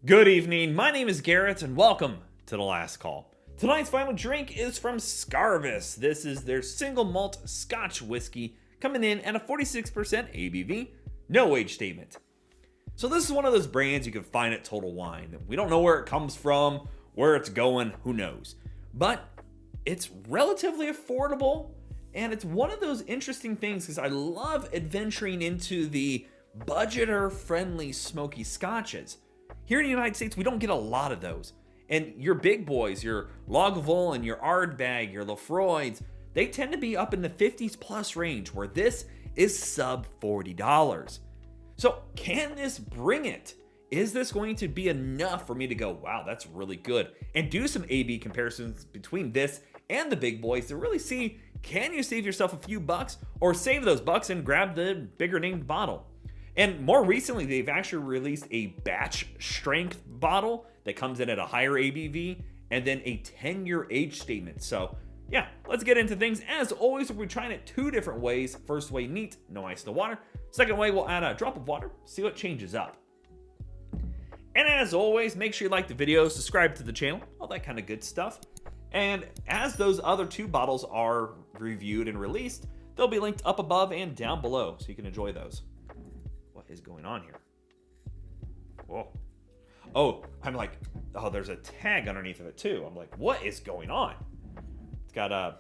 Good evening, my name is Garrett and welcome to The Last Call. Tonight's final drink is from Scarabus. This is their single malt Scotch whiskey coming in at a 46% ABV, no age statement. So this is one of those brands you can find at Total Wine. We don't know where it comes from, where it's going, who knows. But it's relatively affordable and it's one of those interesting things because I love adventuring into the budgeter friendly smoky scotches. Here in the United States, we don't get a lot of those. And your big boys, your Lagavulin, your Ardbeg, your Laphroaids, they tend to be up in the 50s plus range, where this is sub $40. So can this bring it? Is this going to be enough for me to go, wow, that's really good? And do some A-B comparisons between this and the big boys to really see, can you save yourself a few bucks or save those bucks and grab the bigger named bottle? And more recently, they've actually released a batch strength bottle that comes in at a higher ABV and then a 10-year age statement. So yeah, let's get into things. As always, we're trying it two different ways. First way, neat, no ice, no water. Second way, we'll add a drop of water, see what changes up. And as always, make sure you like the video, subscribe to the channel, all that kind of good stuff. And as those other two bottles are reviewed and released, they'll be linked up above and down below so you can enjoy those. What is going on here? Whoa. Oh, I'm like, oh, there's a tag underneath of it too. I'm like, what is going on? It's got a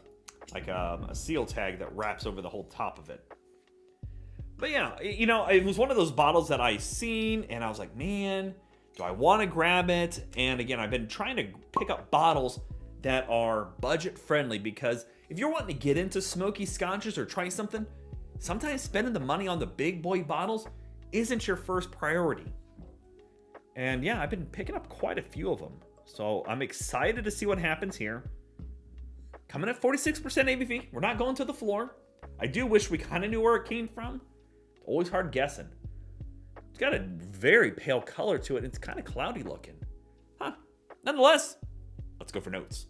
seal tag that wraps over the whole top of it. But yeah, you know, it was one of those bottles that I seen and I was like, man, do I want to grab it? And again, I've been trying to pick up bottles that are budget friendly because if you're wanting to get into smoky scotches or try something, sometimes spending the money on the big boy bottles isn't your first priority. And yeah, I've been picking up quite a few of them. So I'm excited to see what happens here. Coming at 46% ABV. We're not going to the floor. I do wish we kind of knew where it came from. Always hard guessing. It's got a very pale color to it. It's kind of cloudy looking. Huh. Nonetheless, let's go for notes.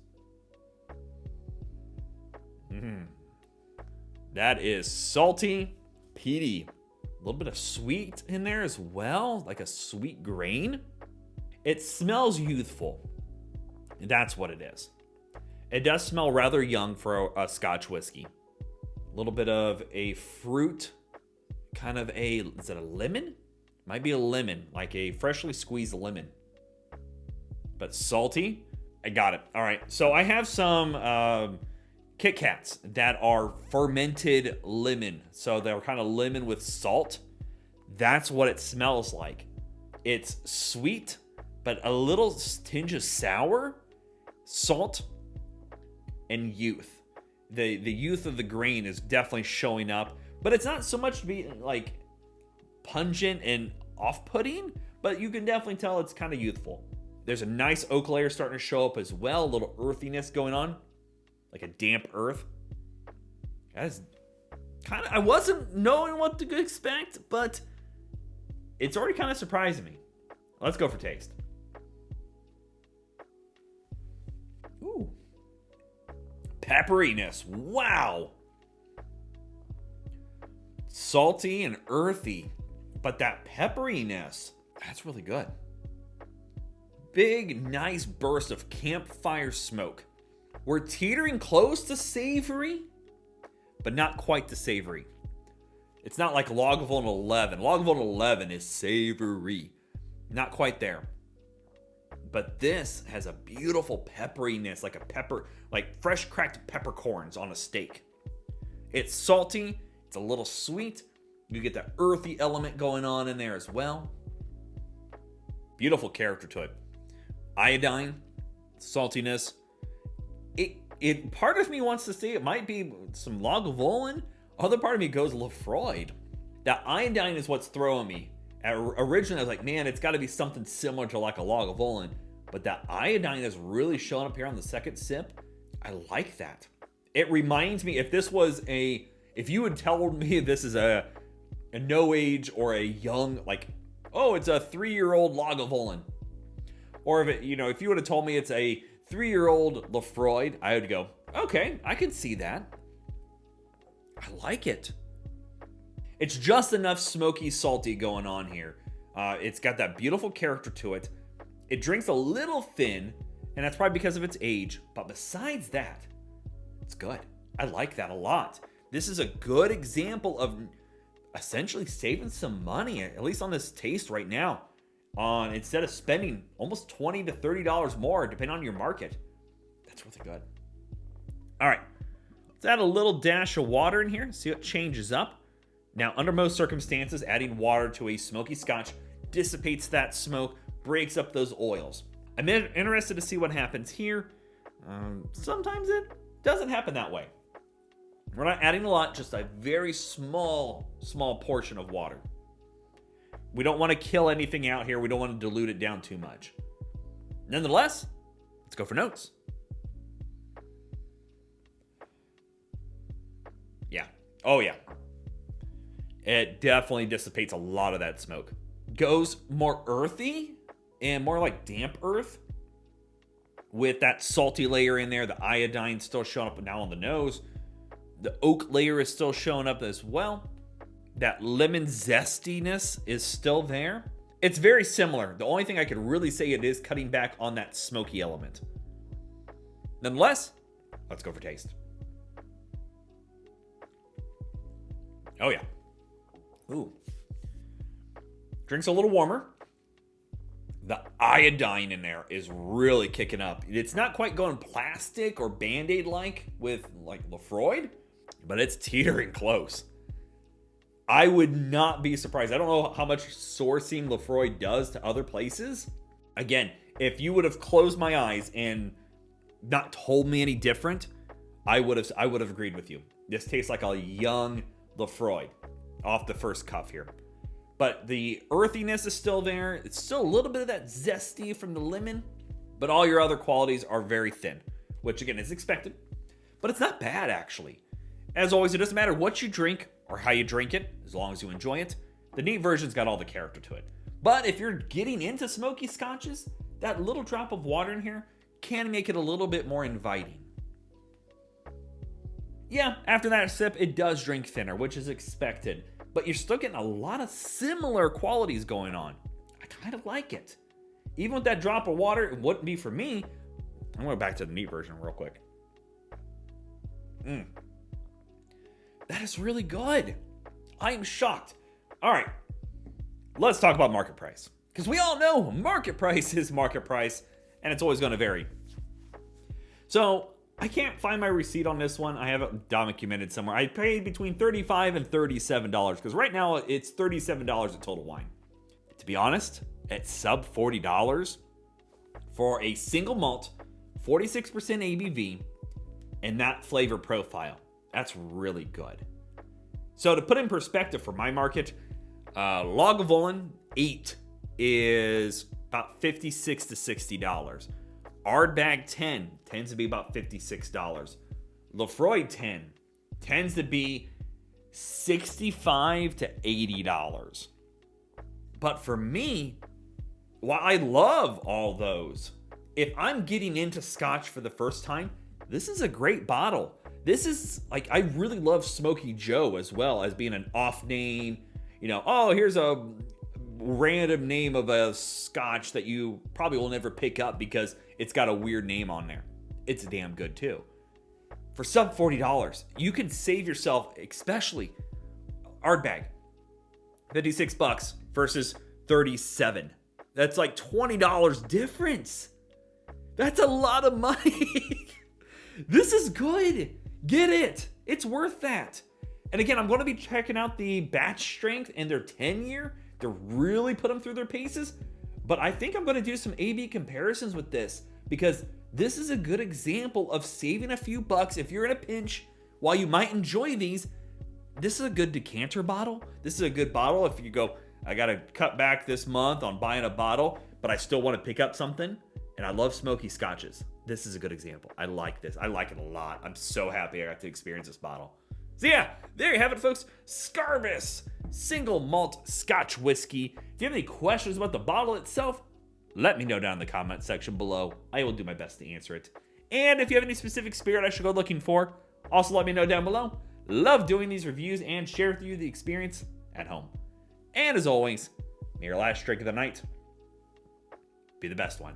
That is salty, peaty. A little bit of sweet in there as well, like a sweet grain. It smells youthful. That's what it is. It does smell rather young for a Scotch whiskey. A little bit of a fruit, kind of is it a lemon? Might be a lemon, like a freshly squeezed lemon. But salty, I got it. All right, so I have some Kit Kats that are fermented lemon. So they're kind of lemon with salt. That's what it smells like. It's sweet, but a little tinge of sour, salt, and youth. The youth of the grain is definitely showing up, but it's not so much to be like pungent and off-putting, but you can definitely tell it's kind of youthful. There's a nice oak layer starting to show up as well, a little earthiness going on. Like a damp earth. That's kind of, I wasn't knowing what to expect, but it's already kind of surprising me. Let's go for taste. Ooh. Pepperiness. Wow. Salty and earthy, but that pepperiness, that's really good. Big, nice burst of campfire smoke. We're teetering close to savory, but not quite to savory. It's not like Lagavulin 11. Lagavulin 11 is savory. Not quite there. But this has a beautiful pepperiness, like a pepper, like fresh cracked peppercorns on a steak. It's salty. It's a little sweet. You get that earthy element going on in there as well. Beautiful character to it. Iodine, saltiness. It part of me wants to say it might be some Lagavulin. Other part of me goes Laphroaid. That iodine is what's throwing me. Originally, I was like, man, it's got to be something similar to like a Lagavulin. But that iodine is really showing up here on the second sip. I like that. It reminds me, if you had told me this is a no age or a young, like, oh, it's a 3-year-old Lagavulin. Or if you would have told me it's a 3-year-old Laphroaid, I would go, okay, I can see that. I like it. It's just enough smoky, salty going on here. It's got that beautiful character to it. It drinks a little thin, and that's probably because of its age. But besides that, it's good. I like that a lot. This is a good example of essentially saving some money, at least on this taste right now. Instead of spending almost $20 to $30 more, depending on your market. That's really good. All right, let's add a little dash of water in here, see what changes up. Now, under most circumstances, adding water to a smoky scotch dissipates that smoke, breaks up those oils. I'm interested to see what happens here. Sometimes it doesn't happen that way. We're not adding a lot, just a very small portion of water. We don't want to kill anything out here. We don't want to dilute it down too much. Nonetheless, let's go for notes. Yeah. Oh, yeah. It definitely dissipates a lot of that smoke. Goes more earthy and more like damp earth with that salty layer in there. The iodine still showing up now on the nose. The oak layer is still showing up as well. That lemon zestiness is still there. It's very similar. The only thing I could really say it is cutting back on that smoky element. Nonetheless, let's go for taste. Oh yeah. Ooh. Drink's a little warmer. The iodine in there is really kicking up. It's not quite going plastic or Band-Aid like with like Lafroid, but it's teetering close. I would not be surprised. I don't know how much sourcing Lafroid does to other places. Again, if you would have closed my eyes and not told me any different, I would have agreed with you. This tastes like a young Lafroid off the first cuff here. But the earthiness is still there. It's still a little bit of that zesty from the lemon, but all your other qualities are very thin, which again is expected. But it's not bad, actually. As always, it doesn't matter what you drink or how you drink it, as long as you enjoy it. The neat version's got all the character to it. But if you're getting into smoky scotches, that little drop of water in here can make it a little bit more inviting. Yeah, after that sip, it does drink thinner, which is expected. But you're still getting a lot of similar qualities going on. I kind of like it. Even with that drop of water, it wouldn't be for me. I'm going back to the neat version real quick. That is really good. I am shocked. All right, let's talk about market price. Because we all know market price is market price, and it's always going to vary. So I can't find my receipt on this one. I have it documented somewhere. I paid between $35 and $37 because right now it's $37 at Total Wine. To be honest, at sub $40 for a single malt, 46% ABV, and that flavor profile, that's really good. So to put in perspective for my market, Lagavulin 8 is about $56 to $60. Ardbeg 10 tends to be about $56. Lafroid 10 tends to be $65 to $80. But for me, while I love all those, if I'm getting into Scotch for the first time, this is a great bottle. This is like, I really love Smoky Joe as well as being an off name. You know, oh, here's a random name of a Scotch that you probably will never pick up because it's got a weird name on there. It's damn good too. For sub $40, you can save yourself, especially Ardbeg, $56 versus $37. That's like $20 difference. That's a lot of money. This is good. Get it. It's worth that. And again, I'm going to be checking out the batch strength and their 10-year to really put them through their paces. But I think I'm going to do some A/B comparisons with this because this is a good example of saving a few bucks if you're in a pinch. While you might enjoy these, this is a good decanter bottle. This is a good bottle if you go, I got to cut back this month on buying a bottle, but I still want to pick up something. And I love smoky scotches. This is a good example. I like this. I like it a lot. I'm so happy I got to experience this bottle. So yeah, there you have it, folks. Scarabus single malt Scotch whiskey. If you have any questions about the bottle itself, let me know down in the comment section below. I will do my best to answer it. And if you have any specific spirit I should go looking for, also let me know down below. Love doing these reviews and share with you the experience at home. And as always, may your last drink of the night be the best one.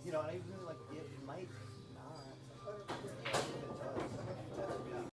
You know, and I really like it might not.